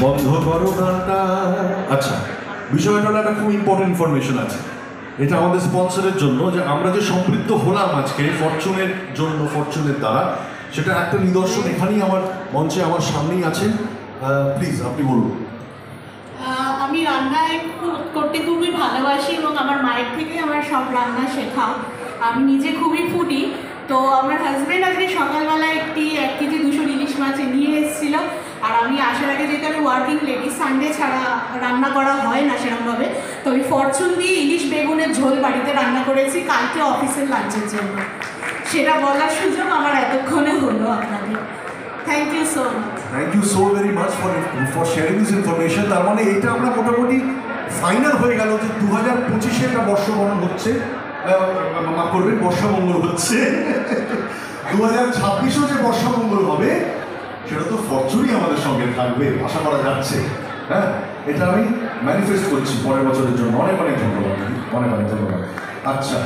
বন্ধ করো গানটা। আচ্ছা, বিষয়টা হলো একটা খুব ইম্পর্টেন্ট ইনফরমেশন আছে। এটা আমাদের স্পন্সরের জন্য, যে আমরা যে সম্পৃক্ত হলাম আজকে ফরচুনের জন্য, ফরচুনের দ্বারা, সেটা একটা নিদর্শন এখানেই আমার মঞ্চে আমার সামনেই আছে। প্লিজ আপনি বলুন। আমি রান্নায় করতে খুবই ভালোবাসি এবং আমার মায়ের থেকে আমার সব রান্না শেখা। আমি নিজে খুবই ফুডি। তো আমার হাজব্যান্ড আজকে সকালবেলা এক কেজি 200 ইলিশ মাছ নিয়ে এসেছিল। আর আমি আসার আগে, যেহেতু আমি ওয়ার্কিং লেডি, সানডে ছাড়া রান্না করা হয় না সেরকমভাবে, তো আমি ফরচুন দিয়ে ইলিশ বেগুনের ঝোল বাড়িতে রান্না করেছি কালকে অফিসের লাঞ্চের জন্য। সেটা বলার সুযোগ আমার এতক্ষণে হলো আপনাদের। Thank you so much. Thank you so very much for sharing this information. তার মানে এটা আমরা মোটামুটি ফাইনাল হয়ে গেল যে 2025-এ একটা বর্ষবরণ হচ্ছে, মাফ করবেন, বর্ষমঙ্গল হচ্ছে। 2026-ও যে বর্ষমঙ্গল হবে সেটা তো ফরচুনই আমাদের সঙ্গে থাকবে, আশা করা যাচ্ছে। হ্যাঁ, এটা আমি ম্যানিফেস্ট করছি পরের বছরের জন্য। অনেক অনেক ধন্যবাদ, অনেক অনেক ধন্যবাদ। আচ্ছা।